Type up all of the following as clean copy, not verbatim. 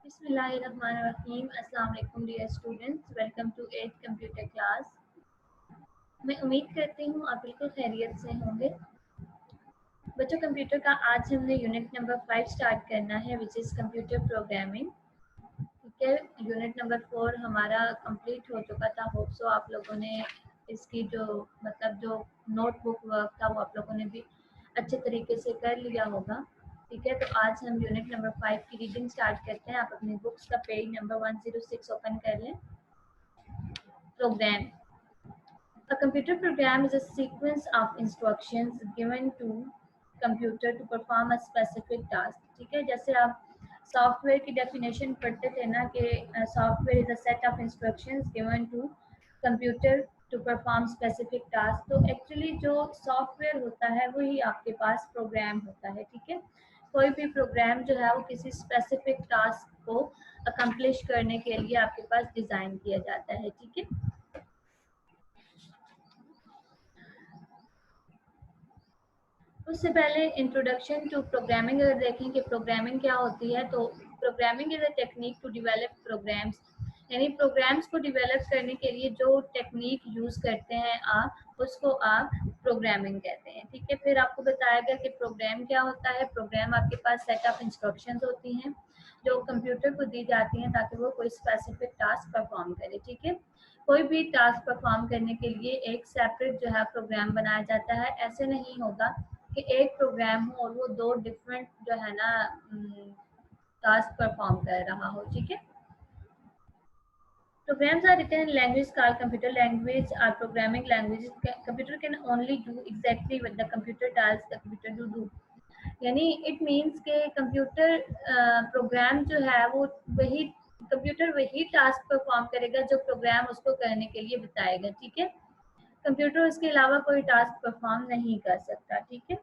बिस्मिल्लाहिर्रहमानिर्रहीम। अस्सलाम वालेकुम dear students, welcome to 8th computer class. मैं उम्मीद करती हूँ आप बिल्कुल खैरियत से होंगे। बच्चों, कंप्यूटर का आज हमने यूनिट नंबर 5 स्टार्ट करना है, विच इज़ कंप्यूटर प्रोग्रामिंग। ठीक है, यूनिट नंबर 4 हमारा कंप्लीट हो चुका था। होप सो आप लोगों ने इसकी जो नोटबुक वर्क था वो आप लोगों ने भी अच्छे तरीके से कर लिया होगा। ठीक है, तो आज हम यूनिट नंबर 5 की रीडिंग स्टार्ट करते हैं। आप अपनी बुक्स का पेज नंबर 106 ओपन कर लें। Programme. A computer program is a sequence of instructions given to computer to perform a specific task. ठीक है, जैसे आप सॉफ्टवेयर की डेफिनेशन पढ़ते थे ना कि software is a set of instructions given to computer to perform specific task. तो एक्चुअली जो सॉफ्टवेयर होता है वही आपके पास प्रोग्राम होता है। ठीक है, कोई भी प्रोग्राम जो है वो किसी स्पेसिफिक टास्क को अकम्प्लिश करने के लिए आपके पास डिज़ाइन किया जाता है। ठीक है, उससे पहले इंट्रोडक्शन टू प्रोग्रामिंग अगर देखें कि प्रोग्रामिंग क्या होती है, तो programming is a technique to develop programs. यानी प्रोग्राम्स को डेवलप करने के लिए जो टेक्निक यूज़ करते हैं आप, उसको आप प्रोग्रामिंग कहते हैं। ठीक है, फिर आपको बताया गया कि प्रोग्राम क्या होता है। प्रोग्राम आपके पास सेट ऑफ इंस्ट्रक्शंस होती हैं जो कंप्यूटर को दी जाती हैं ताकि वो कोई स्पेसिफिक टास्क परफॉर्म करे। ठीक है, कोई भी टास्क परफॉर्म करने के लिए एक सेपरेट जो है प्रोग्राम बनाया जाता है। ऐसे नहीं होगा कि एक प्रोग्राम हो और वो दो डिफरेंट जो है ना टास्क परफॉर्म कर रहा हो। ठीक है, programs are written in language called computer language or programming languages. Computer can only do exactly what the computer tells the computer to do. यानी इट मीन्स के कंप्यूटर प्रोग्राम जो है वो वही कंप्यूटर वही टास्क परफॉर्म करेगा जो programme उसको करने के लिए बताएगा। ठीक है, कंप्यूटर उसके अलावा कोई टास्क परफॉर्म नहीं कर सकता। ठीक है,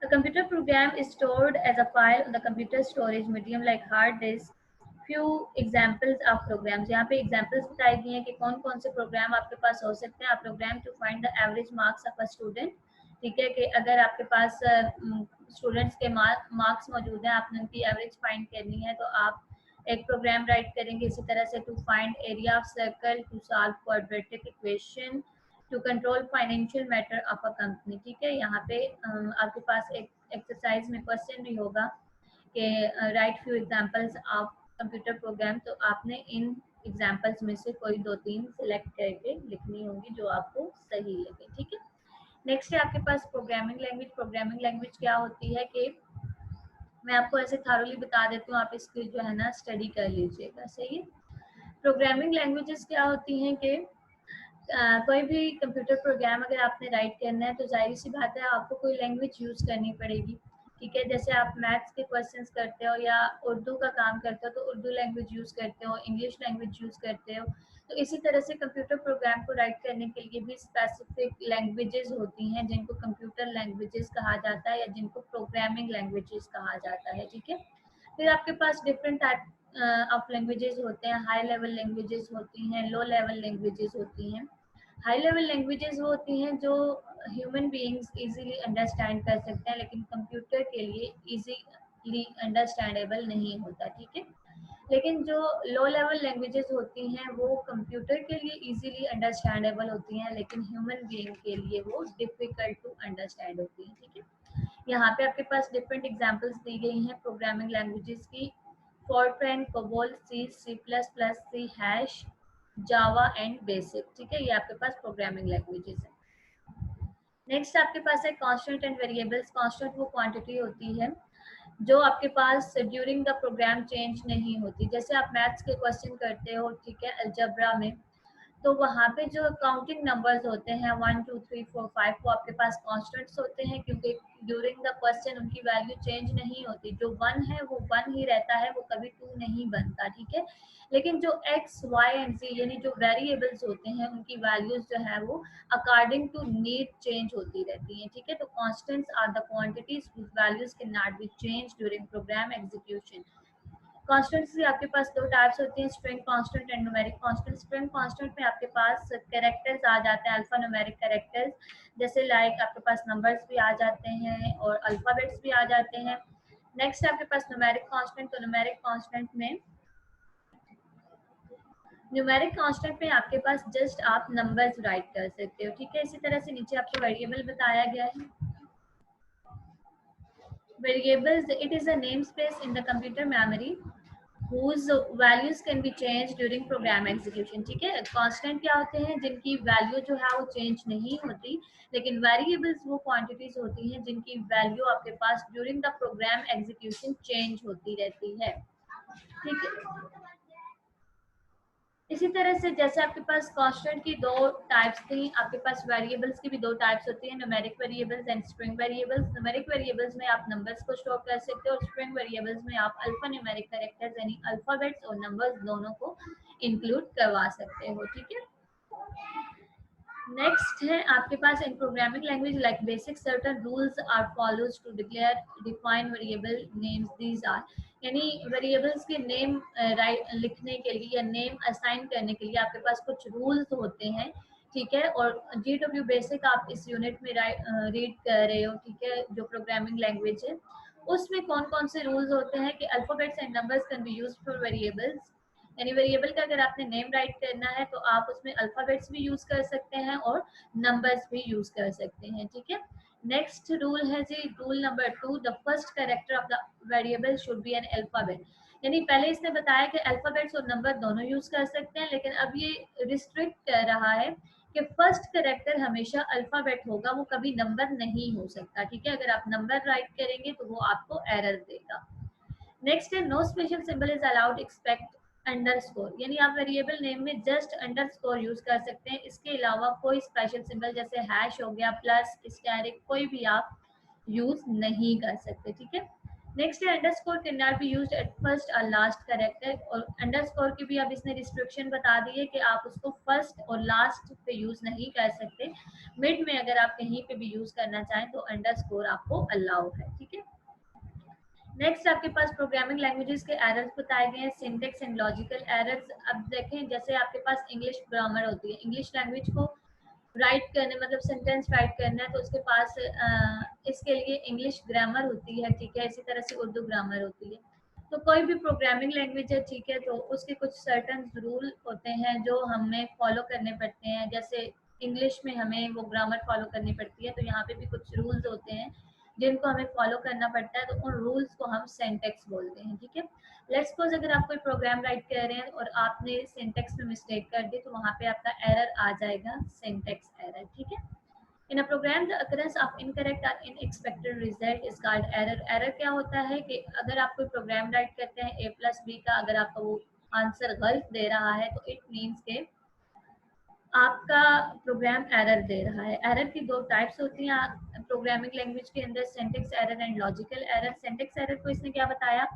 A computer program is stored as a file on the computer storage medium like hard disk. Few examples of programs. यहाँ पे examples बताई गई हैं कि कौन कौन से प्रोग्राम आपके पास हो सकते हैं। A program to find the average marks of a student. ठीक है, कि अगर आपके पास स्टूडेंट्स के मार्क्स मौजूद हैं, आपने उनकी एवरेज फाइंड करनी है, तो आप एक प्रोग्राम राइट करेंगे इसी तरह से। To find area of circle, to solve quadratic equation, to control financial matter of a company. ठीक है, यहाँ पे आपके पास एक एक्सरसाइज में क्वेश्चन भी होगा कि right few examples of computer program. तो आपने इन एग्जांपल्स में से कोई 2-3 सिलेक्ट करके लिखनी होंगी जो आपको सही लगे। ठीक है, नेक्स्ट है आपके पास प्रोग्रामिंग लैंग्वेज। प्रोग्रामिंग लैंग्वेज क्या होती है कि मैं आपको ऐसे थारोली बता देती हूँ, आप इसकी जो है ना स्टडी कर लीजिएगा। सही है, प्रोग्रामिंग लैंग्वेजेस क्या होती हैं कि कोई भी कंप्यूटर प्रोग्राम अगर आपने राइट करना है तो जाहिर सी बात है आपको कोई लैंग्वेज यूज़ करनी पड़ेगी। ठीक है, जैसे आप मैथ्स के क्वेश्चंस करते हो या उर्दू का काम करते हो तो उर्दू लैंग्वेज यूज़ करते हो, इंग्लिश लैंग्वेज यूज़ करते हो। तो इसी तरह से कंप्यूटर प्रोग्राम को राइट करने के लिए भी स्पेसिफिक लैंग्वेजेस होती हैं जिनको कंप्यूटर लैंग्वेजेस कहा जाता है या जिनको प्रोग्रामिंग लैंग्वेजेस कहा जाता है। ठीक है, फिर आपके पास डिफरेंट टाइप ऑफ लैंग्वेजेस होते हैं। हाई लेवल लैंग्वेजेस होती हैं, लो लेवल लैंग्वेजेस होती हैं। हाई लेवल लैंग्वेजेस वो होती हैं जो ह्यूमन बीइंग्स इजीली अंडरस्टैंड कर सकते हैं, लेकिन कंप्यूटर के लिए इजीली अंडरस्टैंडेबल नहीं होता। ठीक है, लेकिन जो लो लेवल लैंग्वेजेस होती हैं वो कंप्यूटर के लिए इजीली अंडरस्टैंडेबल होती हैं, लेकिन ह्यूमन बीइंग के लिए वो डिफिकल्ट टू अंडरस्टैंड होती हैं। ठीक है, यहाँ पे आपके पास डिफरेंट एग्जांपल्स दी गई हैं प्रोग्रामिंग लैंग्वेजेस की। Fortran, COBOL, C, C plus plus, C hash, Java and BASIC. ठीक है, ये आपके पास प्रोग्रामिंग लैंग्वेजेस है। नेक्स्ट आपके पास है कांस्टेंट एंड वेरिएबल्स। कांस्टेंट वो क्वांटिटी होती है जो आपके पास ड्यूरिंग द प्रोग्राम चेंज नहीं होती। जैसे आप मैथ्स के क्वेश्चन करते हो, ठीक है, अलजेब्रा में, तो वहाँ पे जो काउंटिंग नंबर्स होते हैं 1 2 3 4 5 वो आपके पास कांस्टेंट्स होते हैं क्योंकि ड्यूरिंग द क्वेश्चन उनकी वैल्यू चेंज नहीं होती। जो 1 है वो 1 ही रहता है, वो कभी 2 नहीं बनता। ठीक है, लेकिन जो x, y एंड z यानी जो वेरिएबल्स होते हैं उनकी वैल्यूज जो है वो अकॉर्डिंग टू नीड चेंज होती रहती हैं। ठीक है, तो constants are the quantities which values can not be change during program execution. Constants भी आपके पास दो टाइप्स होती हैं, string constant and numeric constant. String constant में आपके पास कैरेक्टर्स आ जाते हैं, अल्फा न्यूमेरिक कैरेक्टर्स, जैसे लाइक आपके पास नंबर्स भी आ जाते हैं और अल्फाबेट्स भी आ जाते हैं। नेक्स्ट आपके पास न्यूमेरिक कांस्टेंट, तो न्यूमेरिक कांस्टेंट में आपके पास जस्ट आप नंबर्स राइट कर सकते हो, ठीक है। इसी तरह से नीचे आपको वेरिएबल बताया गया है। Variables, it is a name space in the computer memory whose values can be changed during program execution, ठीक है। कांस्टेंट क्या होते हैं, जिनकी वैल्यू जो है वो चेंज नहीं होती, लेकिन वेरिएबल्स वो क्वांटिटीज होती हैं जिनकी वैल्यू आपके पास during the program execution change होती रहती है, ठीक है। इसी तरह से जैसे आपके पास कांस्टेंट की दो टाइप्स थी, आपके पास वेरिएबल्स की भी दो टाइप्स होती है, numeric variables and string variables. Numeric variables में आप नंबर्स को स्टोर कर सकते हो और स्ट्रिंग वेरिएबल्स में आप अल्फा न्यूमेरिक कैरेक्टर्स यानी अल्फाबेट्स और नंबर्स दोनों को इंक्लूड करवा सकते हो, ठीक है। नेक्स्ट है आपके पास in programming language like BASIC certain rules are follows to declare define variable names, these are, यानी वेरिएबल्स के नेम लिखने के लिए या नेम असाइन करने के लिए आपके पास कुछ रूल्स होते हैं, ठीक है। और GW बेसिक आप इस यूनिट में रीड कर रहे हो, ठीक है, जो प्रोग्रामिंग लैंग्वेज है उसमें कौन कौन से रूल्स होते हैं कि alphabets and numbers can be used for variables, यानी वेरिएबल का अगर आपने नेम राइट करना है तो आप उसमें अल्फाबेट्स भी यूज कर सकते हैं और नंबर्स भी यूज कर सकते हैं, ठीक है। नेक्स्ट रूल है जी rule number 2, the first character of the variable should be an alphabet, यानी पहले इसने बताया कि अल्फाबेट्स और नंबर दोनों यूज कर सकते हैं, लेकिन अब ये रिस्ट्रिक्ट कर रहा है कि फर्स्ट कैरेक्टर हमेशा अल्फाबेट होगा, वो कभी नंबर नहीं हो सकता, ठीक है। अगर आप नंबर राइट करेंगे तो वो आपको एरर देगा। नेक्स्ट है no special symbol is allowed expect underscore, यानी आप वेरिएबल नेम में जस्ट अंडरस्कोर यूज कर सकते हैं, इसके अलावा कोई स्पेशल सिंबल जैसे हैश हो गया, प्लस, स्टैरिक, कोई भी आप यूज नहीं कर सकते, ठीक है। नेक्स्ट है underscore can not be used at first और लास्ट कैरेक्टर, और अंडरस्कोर की भी अब इसने रिस्ट्रिक्शन बता दी है कि आप उसको फर्स्ट और लास्ट पे यूज नहीं कर सकते, मिड में अगर आप कहीं पे भी यूज करना चाहें तो अंडरस्कोर आपको अलाउ है, ठीक है। नेक्स्ट आपके पास प्रोग्रामिंग लैंग्वेजेस के एरर्स बताए गए हैं, सिंटेक्स एंड लॉजिकल एरर्स। अब देखें जैसे आपके पास इंग्लिश ग्रामर होती है, इंग्लिश लैंग्वेज को राइट करने मतलब सेंटेंस राइट करना है तो उसके पास इसके लिए इंग्लिश ग्रामर होती है, ठीक है। इसी तरह से उर्दू ग्रामर होती है। तो कोई भी प्रोग्रामिंग लैंग्वेज है, ठीक है, तो उसके कुछ सर्टन रूल होते हैं जो हमें फॉलो करने पड़ते हैं, जैसे इंग्लिश में हमें वो ग्रामर फॉलो करनी पड़ती है, तो यहाँ पे भी कुछ रूल्स होते हैं जिनको हमें फॉलो करना पड़ता है, तो उन रूल्स को हम सिंटेक्स बोलते हैं, ठीक है। लेट्स सपोज अगर आप कोई प्रोग्राम राइट कर रहे हैं और आपने सिंटेक्स में मिस्टेक कर दी तो वहां पे आपका एरर आ जाएगा, सिंटेक्स एरर, ठीक है। In a program the occurrence of incorrect or unexpected result is called error। Error क्या होता है कि अगर आप कोई प्रोग्राम राइट करते हैं a+b का, अगर आपका वो आंसर गलत दे रहा है तो इट मीन्स के आपका प्रोग्राम एरर दे रहा है। एरर की दो टाइप्स होती हैं प्रोग्रामिंग लैंग्वेज के अंदर, syntax error and logical error. Syntax error को इसने क्या बताया,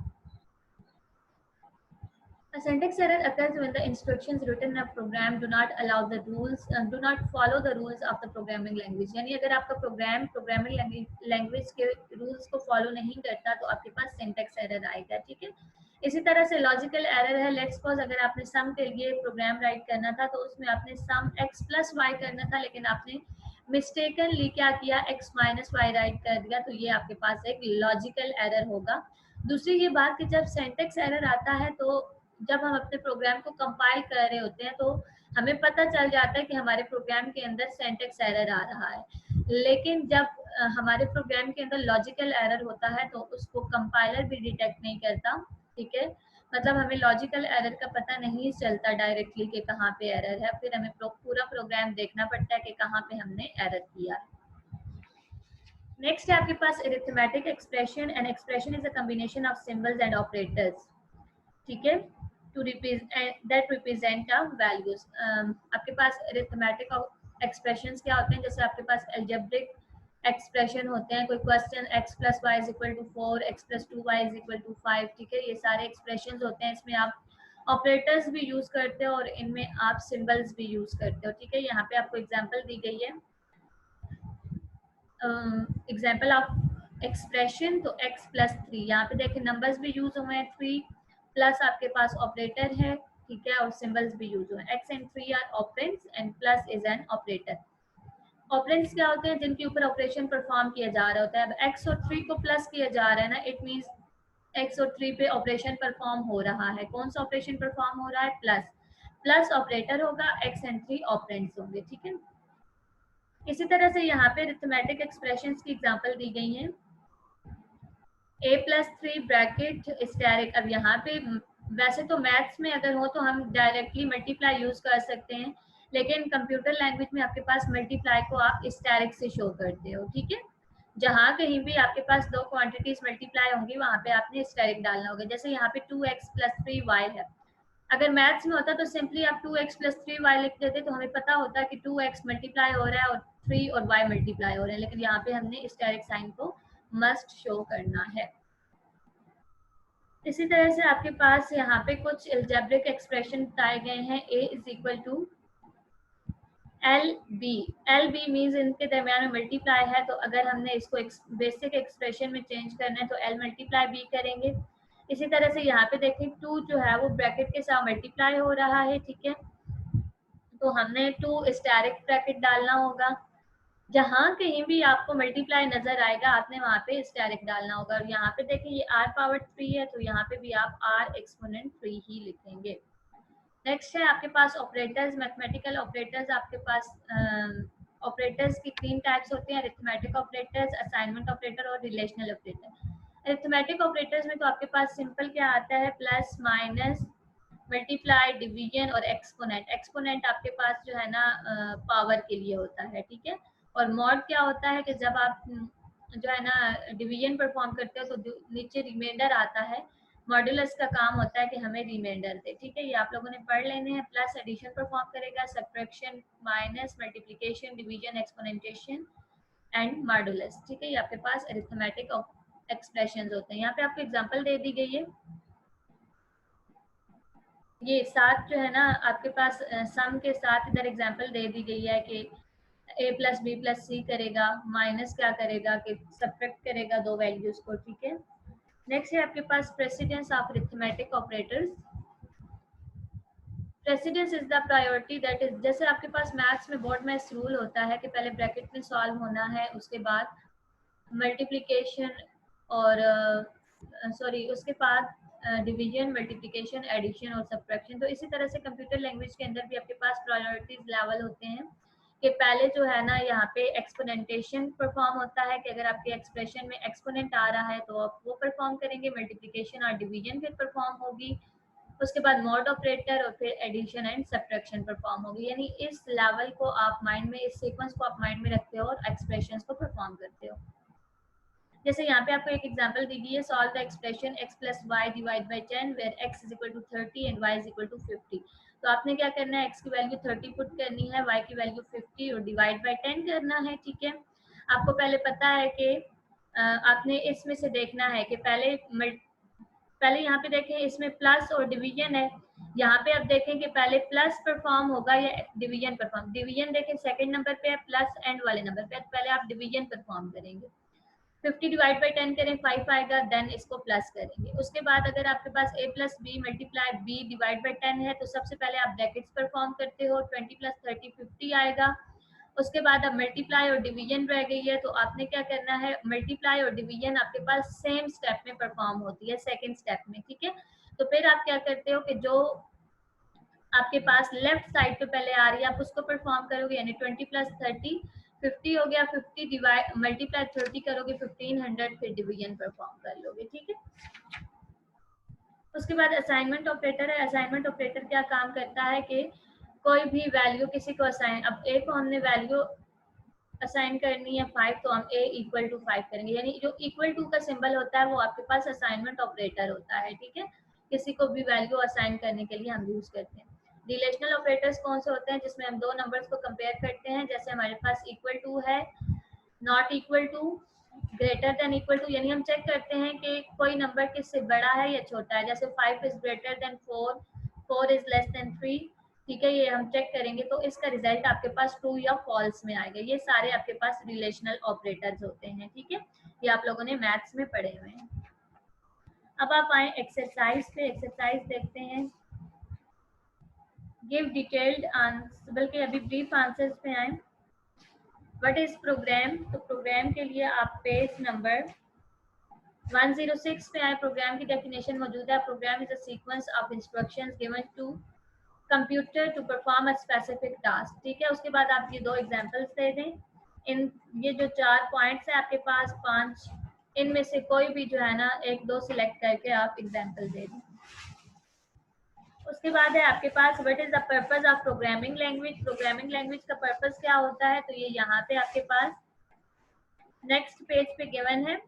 a syntax error occurs when the instructions written in a program do not allow the rules do not follow the rules of the programming language, यानी अगर आपका program programming language के rules को follow नहीं करता तो आपके पास सिंटेक्स एरर आएगा, ठीक है। इसी तरह से लॉजिकल एरर है, लेट्स सपोज अगर आपने सम के लिए प्रोग्राम राइट करना था तो उसमें आपने सम x+y करना था, लेकिन आपने मिस्टेकनली क्या किया, x-y राइट कर दिया, तो ये आपके पास एक लॉजिकल एरर होगा। दूसरी ये बात कि जब सिंटेक्स एरर आता है तो जब हम अपने प्रोग्राम को कंपाइल कर रहे होते हैं तो हमें पता चल जाता है कि हमारे प्रोग्राम के अंदर सिंटेक्स एरर आ रहा है, लेकिन जब हमारे प्रोग्राम के अंदर लॉजिकल एरर होता है तो उसको कंपाइलर भी डिटेक्ट नहीं करता, ठीक है। मतलब हमें लॉजिकल एरर का पता नहीं चलता डायरेक्टली कि कहाँ पे एरर है, फिर हमें पूरा प्रोग्राम देखना पड़ता है कि कहाँ पे हमने एरर किया है। नेक्स्ट है आपके पास arithmetic expression, and expression is a combination of symbols and operators, ठीक है, टू दैट रिप्रेजेंट वैल्यूज। आपके पास अरिथमेटिक एक्सप्रेशंस क्या होते हैं, जैसे आपके पास अलजेब्रिक एक्सप्रेशन होते हैं, कोई क्वेश्चन x+y = 4, x+2y = 5, ठीक है, ये सारे एक्सप्रेशंस होते हैं। इसमें आप ऑपरेटर्स भी यूज करते हो और इनमें आप सिंबल्स भी यूज करते हो, ठीक है। यहाँ पे आपको एग्जांपल दी गई है, एग्जाम्पल ऑफ एक्सप्रेशन, तो x+3, यहाँ पे देखें नंबर्स भी यूज हुए हैं, 3 प्लस आपके पास ऑपरेटर है, ठीक है, और सिंबल्स भी यूज हुए हैं। x and 3 are operands and plus is an operator. Operands क्या होते हैं, जिनके ऊपर ऑपरेशन परफॉर्म किया जा रहा होता है। अब x और 3 को प्लस किया जा रहा है ना, इट मींस एक्स और 3 पे ऑपरेशन परफॉर्म हो रहा है। कौन सा ऑपरेशन परफॉर्म हो रहा है? प्लस। प्लस ऑपरेटर होगा, एक्स एंड 3 ऑपरेंड्स होंगे, ठीक है। इसी तरह से यहाँ पे अरिथमेटिक एक्सप्रेशंस की एग्जांपल दी गई हैं। a+3 bracket steric. अब यहाँ पे वैसे तो मैथ्स में अगर हो तो हम डायरेक्टली मल्टीप्लाई यूज कर सकते हैं, लेकिन कंप्यूटर लैंग्वेज में आपके पास मल्टीप्लाई को आप स्टेरिक से शो करते हो, ठीक है। जहाँ कहीं भी आपके पास दो क्वांटिटीज मल्टीप्लाई होंगी वहां पे आपने स्टेरिक डालना होगा। जैसे यहाँ पे 2x + 3y है। अगर मैथ्स में होता तो सिंपली आप 2x + 3y लिख देते तो हमें पता होता कि 2x मल्टीप्लाई हो रहा है और 3 और y मल्टीप्लाई हो रहे हैं, लेकिन यहाँ पे हमने स्टेरिक साइन को मस्ट शो करना है। इसी तरह से आपके पास यहाँ पे कुछ एल्जेब्रिक एक्सप्रेशन बताए गए हैं। a = LB। LB मीन्स इनके दरमियान में मल्टीप्लाई है, तो अगर हमने इसको बेसिक एक्सप्रेशन में चेंज करना है तो L मल्टीप्लाई B करेंगे। इसी तरह से यहाँ पे देखें 2 जो है वो ब्रैकेट के साथ मल्टीप्लाई हो रहा है, ठीक है, तो हमने 2 स्टेरिक ब्रैकेट डालना होगा। जहां कहीं भी आपको मल्टीप्लाई नजर आएगा आपने वहां पे स्टेरिक डालना होगा। और यहाँ पे देखें ये r⁻3 है, तो यहाँ पे भी आप r एक्सपोनेंट 3 ही लिखेंगे। नेक्स्ट है आपके पास ऑपरेटर्स, मैथमेटिकल ऑपरेटर्स। आपके पास ऑपरेटर्स की 3 टाइप्स होते हैं, अरिथमेटिक ऑपरेटर्स, असाइनमेंट ऑपरेटर और रिलेशनल ऑपरेटर। अरिथमेटिक ऑपरेटर्स में तो आपके पास सिंपल क्या आता है? प्लस, माइनस, मल्टीप्लाई, डिवीजन और एक्सपोनेंट। एक्सपोनेंट आपके पास जो है ना पावर के लिए होता है, ठीक है। और मॉड क्या होता है कि जब आप जो है ना डिवीजन परफॉर्म करते हो तो नीचे रिमाइंडर आता है। मॉड्यूलस का काम होता है कि हमें रिमाइंडर दे, ठीक है। ये आप लोगों ने पढ़ लेने हैं। प्लस एडिशन परफॉर्म करेगा, subtraction, minus, multiplication, division, exponentiation and modulus, ठीक है। ये आपके पास अरिथमेटिक एक्सप्रेशंस होते हैं। यहाँ पे आपको एग्जांपल दे दी गई है। ये 7 जो है ना आपके पास सम के साथ इधर एग्जांपल दे दी गई है कि a + b + c करेगा, माइनस क्या करेगा कि सब्ट्रैक्ट करेगा दो वैल्यूज को, ठीक है। नेक्स्ट है आपके पास precedence of arithmetic operators. Precedence is the priority that is, जैसे आपके पास मैथ्स में बोर्ड में रूल होता है कि पहले ब्रैकेट में सॉल्व होना है, उसके बाद मल्टीप्लिकेशन और सॉरी उसके बाद डिवीजन, मल्टीप्लिकेशन, एडिशन और सब्ट्रैक्शन। तो इसी तरह से कंप्यूटर लैंग्वेज के अंदर भी आपके पास प्रायोरिटीज लेवल होते हैं कि पहले जो है ना यहाँ पे एक्सपोनेंटेशन परफॉर्म होता है कि अगर आपके एक्सप्रेशन में एक्सपोनेंट आ रहा है तो आप वो परफॉर्म करेंगे, मल्टीप्लिकेशन और डिवीजन फिर परफॉर्म होगी, उसके बाद मॉड ऑपरेटर और फिर एडिशन एंड सब्ट्रैक्शन परफॉर्म होगी। यानी इस लेवल को आप माइंड में, इस सीक्वेंस को आप माइंड में रखते हो और एक्सप्रेशंस को परफॉर्म करते हो। जैसे यहाँ पे आपको एक एग्जांपल दी गई है, solve the expression x + y / 10 where x = 30 and y = 50। तो आपने क्या करना है? x की वैल्यू 30 पुट करनी है, y की वैल्यू 50 और डिवाइड बाय 10 करना है, ठीक है। आपको पहले पता है कि आपने इसमें से देखना है कि पहले यहाँ पे देखें इसमें प्लस और डिवीजन है। यहाँ पे अब देखें कि पहले प्लस परफॉर्म होगा या डिवीजन परफॉर्म। डिवीजन देखें सेकंड नंबर पे है, प्लस एंड वाले नंबर पे, पहले आप डिवीजन परफॉर्म करेंगे। 50 डिवाइड बाई 10 करें, 5 आएगा, देन इसको प्लस करेंगे। उसके बाद अगर आपके पास a + b × b divide by 10 है तो सबसे पहले आप ब्रैकेट्स परफॉर्म करते हो, 20 + 30 50 आएगा। उसके बाद अब मल्टीप्लाई और डिवीजन रह गई है, तो आपने क्या करना है? मल्टीप्लाई और डिवीजन आपके पास सेम स्टेप में परफॉर्म होती है, सेकेंड स्टेप में, ठीक है। तो फिर आप क्या करते हो कि जो आपके पास लेफ्ट साइड पे पहले आ रही है आप उसको परफॉर्म करोगे, यानी 20 + 30 50 हो गया, 50 डिवाइड मल्टीप्लाई 30 करोगे 1500, फिर डिवीजन परफॉर्म कर लोगे, ठीक है। उसके बाद असाइनमेंट ऑपरेटर है। असाइनमेंट ऑपरेटर क्या काम करता है कि कोई भी वैल्यू किसी को असाइन, अब a को हमने वैल्यू असाइन करनी है 5 तो हम a = 5 करेंगे, यानी जो = का सिंबल होता है वो आपके पास असाइनमेंट ऑपरेटर होता है, ठीक है। किसी को भी वैल्यू असाइन करने के लिए हम यूज करते हैं। रिलेशनल ऑपरेटर्स कौन से होते हैं? जिसमें हम दो नंबर्स को कंपेयर करते हैं, जैसे हमारे पास = है, not equal to, greater than equal to, यानी हम चेक करते हैं कि कोई नंबर किससे बड़ा है या छोटा है। जैसे 5 is greater than 4, 4 is less than 3, ठीक है। ये हम चेक करेंगे तो इसका रिजल्ट आपके पास ट्रू या फॉल्स में आएगा। ये सारे आपके पास रिलेशनल ऑपरेटर्स होते हैं, ठीक है। ये आप लोगों ने मैथ्स में पढ़े हुए हैं। अब आप आए एक्सरसाइज पे। एक्सरसाइज देखते हैं। गिव डिटेल्ड आंसर, बल्कि अभी ब्रीफ आंसर्स पे आए। What is program? तो प्रोग्राम के लिए आप पेज नंबर 106 पे आए, प्रोग्राम की डेफिनेशन मौजूद है। Program is a sequence of instructions given to computer to perform a specific task. ठीक है, उसके बाद आप ये दो एग्जांपल्स दे दें। इन ये जो 4 पॉइंट्स है आपके पास 5, इनमें से कोई भी जो है ना 1-2 सिलेक्ट करके आप एग्जांपल दे दें। उसके बाद है आपके पास what is the purpose of programming language. Programming language का पर्पस क्या होता है, तो ये यहाँ पे आपके पास नेक्स्ट पेज पे गिवन है।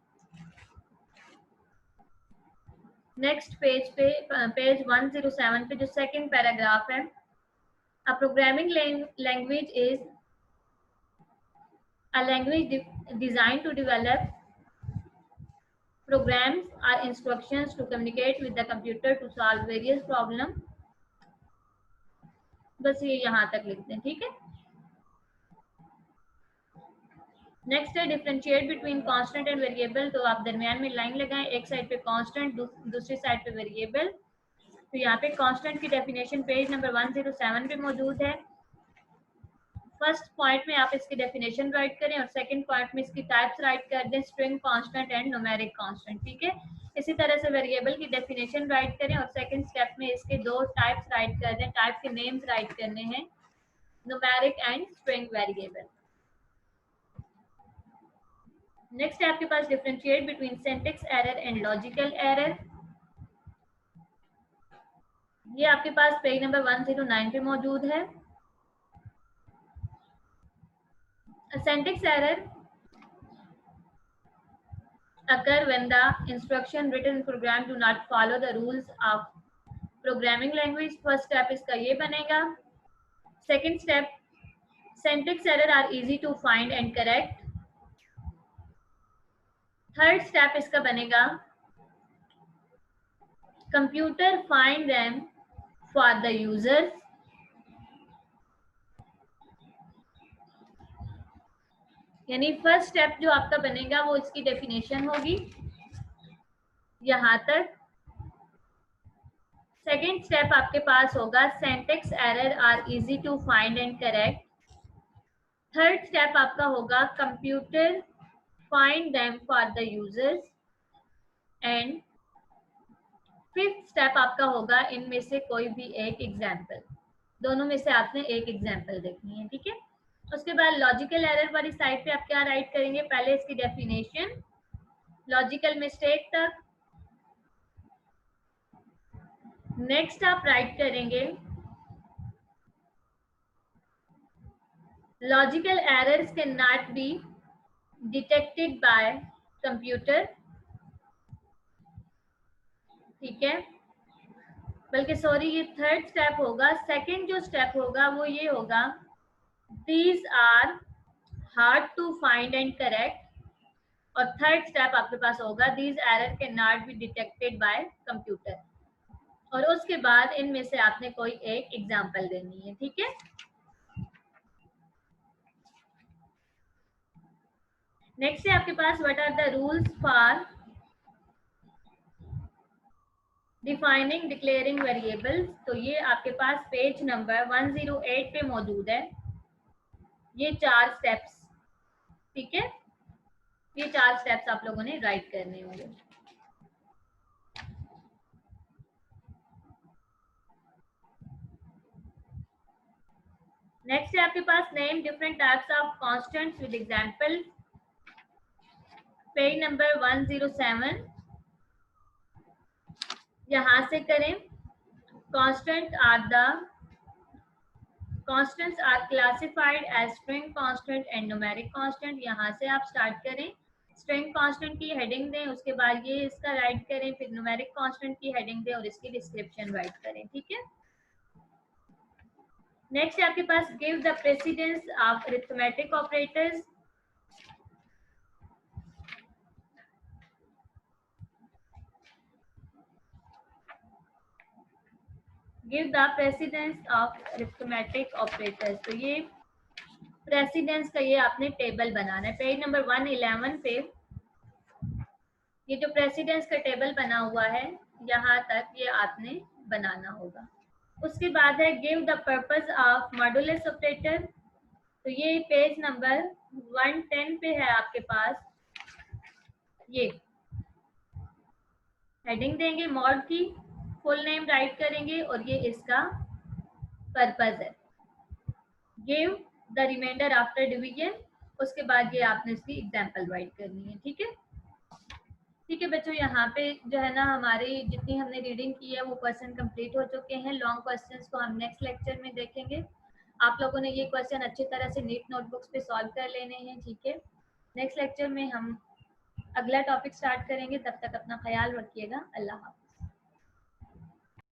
नेक्स्ट पेज पे पेज 107 पे जो सेकंड पैराग्राफ है, a programming language is a language designed to develop programs or instructions to communicate with the computer to solve various problems। बस ये यहाँ तक लिखते हैं, ठीक है। नेक्स्ट है differentiate between constant and variable. तो आप दरमियान में लाइन लगाएं, एक साइड पे कांस्टेंट, दूसरी साइड पे वेरिएबल। तो यहाँ पे कांस्टेंट की डेफिनेशन पेज नंबर 107 पे मौजूद है। फर्स्ट पॉइंट में आप इसकी डेफिनेशन राइट करें और सेकंड पॉइंट में इसकी टाइप्स राइट कर दें, string constant and numeric constant. ठीक है, इसी तरह से वेरिएबल की डेफिनेशन राइट करें और सेकंड स्टेप में इसके दो टाइप्स राइट कर दें, टाइप के नेम्स राइट करने हैं, numeric and string variable. Next है आपके पास differentiate between syntax error and logical error. ये आपके पास पेज नंबर 109 पे मौजूद है। Syntax error occur when the instruction written in program do not follow the rules of programming language। First step इसका ये बनेगा। Second step, syntax error are easy to find and correct. Third step इसका बनेगा computer find them for the users. यानी first step जो आपका बनेगा वो इसकी डेफिनेशन होगी यहाँ तक। सेकेंड स्टेप आपके पास होगा syntax error are easy to find and correct. Third step आपका होगा computer find them for the users. And fifth step आपका होगा इनमें से कोई भी एक एग्जाम्पल, दोनों में से आपने एक एग्जाम्पल देखनी है। ठीक है, उसके बाद लॉजिकल एरर वाली साइड पे आप क्या राइट करेंगे, पहले इसकी डेफिनेशन, लॉजिकल मिस्टेक तक। नेक्स्ट आप राइट करेंगे logical errors can not be detected by computer. ठीक है, बल्कि सॉरी ये थर्ड स्टेप होगा। सेकंड जो स्टेप होगा वो ये होगा these are hard to find and correct. और थर्ड स्टेप आपके पास होगा these error can not be detected by computer. और उसके बाद इनमें से आपने कोई एक एग्जांपल देनी है। ठीक है, नेक्स्ट है आपके पास what are the rules for defining declaring variables. तो ये आपके पास पेज नंबर 108 पे मौजूद है, ये 4 स्टेप्स। ठीक है, ये 4 स्टेप्स आप लोगों ने राइट करने होंगे। नेक्स्ट है आपके पास name different types of constants with example, page number 107। यहां से करें constants are classified as string constant and numeric constant। यहाँ से आप स्टार्ट करें, स्ट्रिंग कांस्टेंट की हेडिंग दें, उसके बाद ये इसका राइट करें, फिर न्यूमेरिक कांस्टेंट की हेडिंग दें और इसकी डिस्क्रिप्शन राइट करें। ठीक है, नेक्स्ट आपके पास give the precedence of arithmetic operators. Give the precedence of arithmetic operators. तो ये प्रेसिडेंस का ये आपने टेबल बनाना है, पेज नंबर 111 पे ये जो प्रेसिडेंस का टेबल बना हुआ है यहाँ तक ये आपने बनाना होगा। उसके बाद है give the purpose of modulus operator. तो ये पेज नंबर 110 पे है आपके पास। ये हेडिंग देंगे, मॉड की फुल नेम राइट करेंगे और ये इसका पर्पज है। Give the reminder after division, उसके बाद ये आपने इसकी एग्जांपल राइट करनी है। ठीक है, ठीक है बच्चों, यहाँ पे जो है ना हमारी जितनी हमने रीडिंग की है वो क्वेश्चन कंप्लीट हो चुके हैं। लॉन्ग क्वेश्चंस को हम नेक्स्ट लेक्चर में देखेंगे। आप लोगों ने ये क्वेश्चन अच्छी तरह से नीट नोटबुक्स पे सॉल्व कर लेने हैं। ठीक है, नेक्स्ट लेक्चर में हम अगला टॉपिक स्टार्ट करेंगे। तब तक अपना ख्याल रखिएगा। अल्लाह हाफ़िज़।